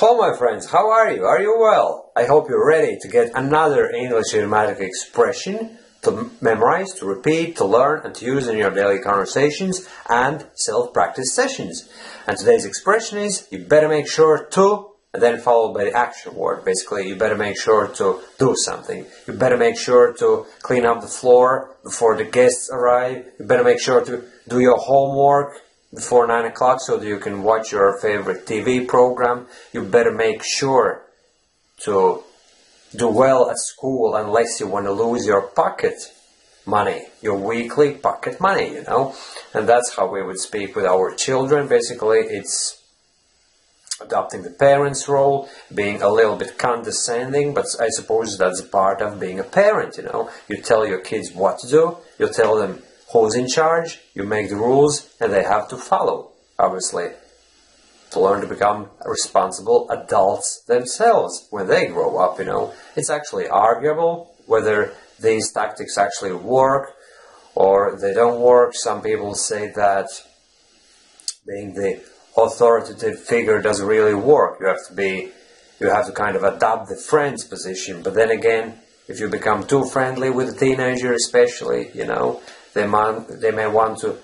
Hello my friends, how are you? Are you well? I hope you're ready to get another English idiomatic expression to memorize, to repeat, to learn and to use in your daily conversations and self-practice sessions. And today's expression is, you better make sure to, and then followed by the action word. Basically, you better make sure to do something. You better make sure to clean up the floor before the guests arrive. You better make sure to do your homework before 9 o'clock so that you can watch your favorite TV program. You better make sure to do well at school unless you want to lose your pocket money, your weekly pocket money, you know. And that's how we would speak with our children. Basically, it's adopting the parent's role, being a little bit condescending, but I suppose that's part of being a parent, you know. You tell your kids what to do, you tell them who's in charge, you make the rules, and they have to follow, obviously, to learn to become responsible adults themselves when they grow up, you know. It's actually arguable whether these tactics actually work or they don't work. Some people say that being the authoritative figure doesn't really work. You have to kind of adopt the friend's position. But then again, if you become too friendly with a teenager especially, you know, they may want to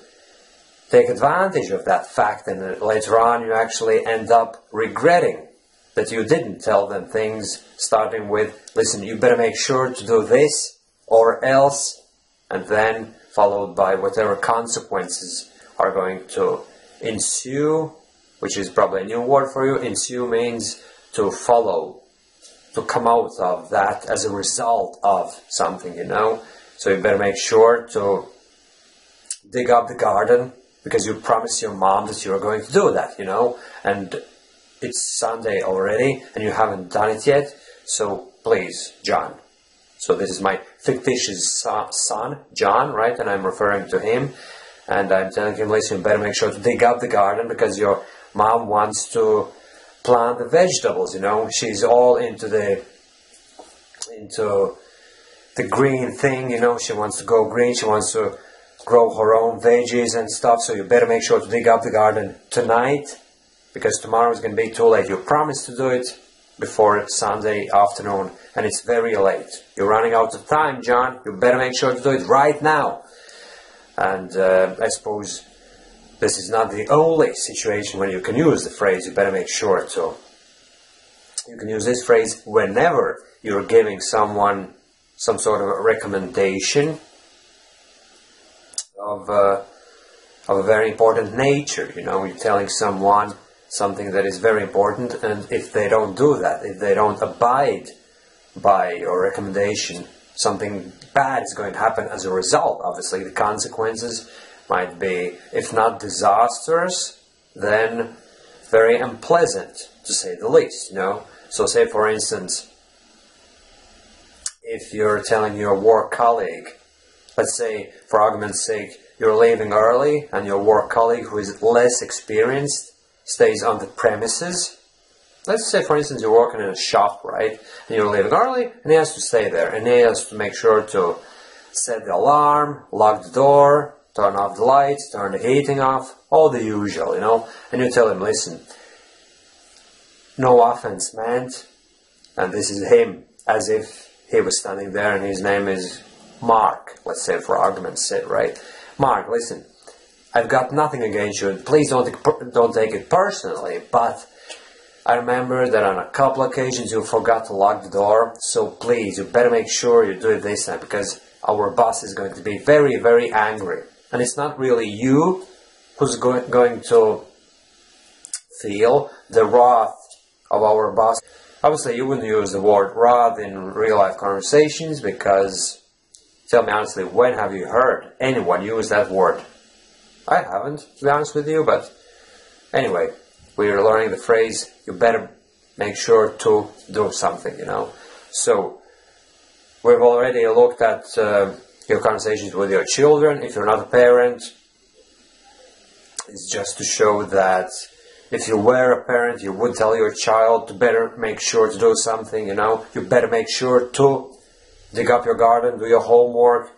take advantage of that fact, and later on you actually end up regretting that you didn't tell them things, starting with, listen, you better make sure to do this or else, and then followed by whatever consequences are going to ensue, which is probably a new word for you. Ensue means to follow, to come out of that as a result of something, you know. So you better make sure to dig up the garden because you promised your mom that you are going to do that, you know. And it's Sunday already and you haven't done it yet. So please, John. So this is my fictitious son, John, right? And I'm referring to him. And I'm telling him, listen, you better make sure to dig up the garden because your mom wants to plant the vegetables, you know. She's all into the green thing, you know. She wants to go green. She wants to grow her own veggies and stuff. So you better make sure to dig up the garden tonight because tomorrow is going to be too late. You promised to do it before Sunday afternoon and it's very late. You're running out of time, John. You better make sure to do it right now. And I suppose this is not the only situation when you can use the phrase, you better make sure to. You can use this phrase whenever you're giving someone some sort of a recommendation of a very important nature, you know. You're telling someone something that is very important, and if they don't do that, if they don't abide by your recommendation, something bad is going to happen as a result. Obviously, the consequences might be, if not disastrous, then very unpleasant, to say the least, you know. So say, for instance, if you're telling your work colleague, let's say, for argument's sake, you're leaving early and your work colleague who is less experienced stays on the premises. Let's say, for instance, you're working in a shop, right? And you're leaving early and he has to stay there. And he has to make sure to set the alarm, lock the door, turn off the lights, turn the heating off, all the usual, you know. And you tell him, listen, no offense meant, and this is him, as if he was standing there and his name is Mark, let's say for argument's sake, right? Mark, listen, I've got nothing against you, and please don't take it personally, but I remember that on a couple occasions you forgot to lock the door, so please, you better make sure you do it this time, because our boss is going to be very, very angry. And it's not really you who's going to feel the wrath of our boss. Obviously, you wouldn't use the word wrath in real-life conversations because, tell me honestly, when have you heard anyone use that word? I haven't, to be honest with you, but anyway, we're learning the phrase, you better make sure to do something, you know. So, we've already looked at your conversations with your children. If you're not a parent, it's just to show that if you were a parent, you would tell your child to better make sure to do something, you know. You better make sure to dig up your garden, do your homework,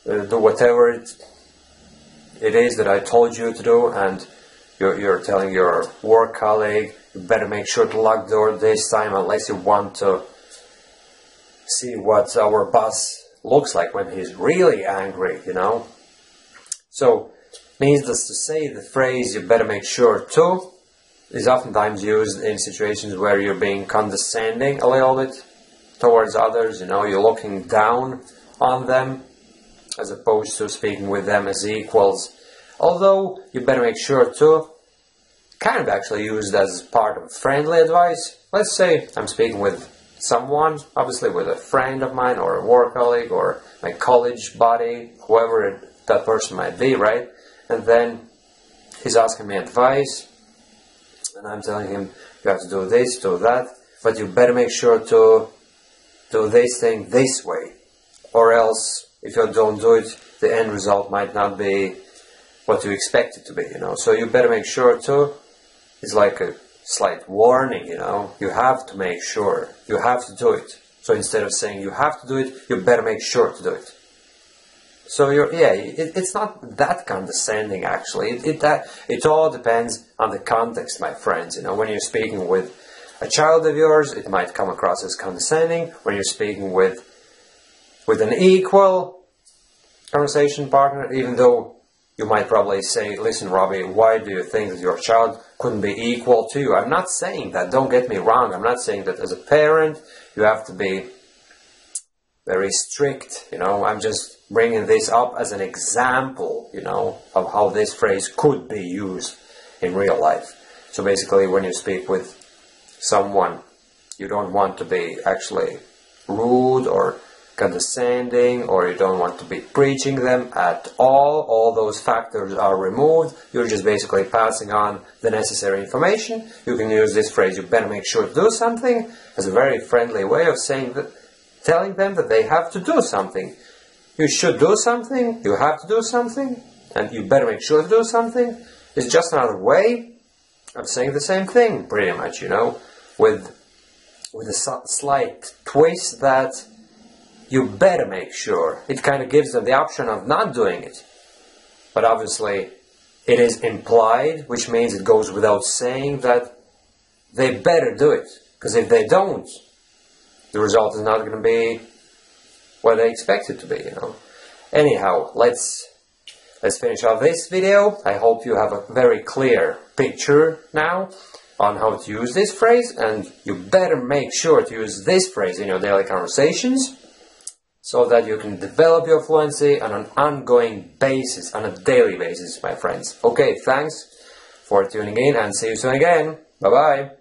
do whatever it is that I told you to do, and you're telling your work colleague, you better make sure to lock the door this time unless you want to see what our boss looks like when he's really angry, you know. So, needless to say, the phrase "you better make sure to" is oftentimes used in situations where you're being condescending a little bit towards others, you know, you're looking down on them as opposed to speaking with them as equals. Although, "you better make sure to" kind of actually used as part of friendly advice. Let's say I'm speaking with someone, obviously with a friend of mine or a work colleague or my college buddy, whoever that person might be, right? And then he's asking me advice, and I'm telling him, you have to do this, do that, but you better make sure to do this thing this way, or else if you don't do it, the end result might not be what you expect it to be, you know. So you better make sure to is like a slight warning, you know. You have to make sure, you have to do it. So instead of saying you have to do it, you better make sure to do it. So it's not that condescending actually. It all depends on the context, my friends. You know, when you're speaking with a child of yours, it might come across as condescending. When you're speaking with an equal conversation partner, even though you might probably say, "Listen, Robbie, why do you think that your child couldn't be equal to you?" I'm not saying that. Don't get me wrong. I'm not saying that as a parent you have to be very strict. You know, I'm just bringing this up as an example, you know, of how this phrase could be used in real life. So basically, when you speak with someone, you don't want to be actually rude or condescending, or you don't want to be preaching them at all. All those factors are removed. You're just basically passing on the necessary information. You can use this phrase, "you better make sure to do something," as a very friendly way of saying that, telling them that they have to do something. You should do something, you have to do something, and you better make sure to do something. It's just another way of saying the same thing, pretty much, you know, with a slight twist that you better make sure. It kind of gives them the option of not doing it. But obviously, it is implied, which means it goes without saying that they better do it. Because if they don't, the result is not going to be what they expect it to be, you know. Anyhow, let's finish off this video. I hope you have a very clear picture now on how to use this phrase, and you better make sure to use this phrase in your daily conversations so that you can develop your fluency on an ongoing basis, on a daily basis, my friends. Okay, thanks for tuning in, and see you soon again. Bye-bye.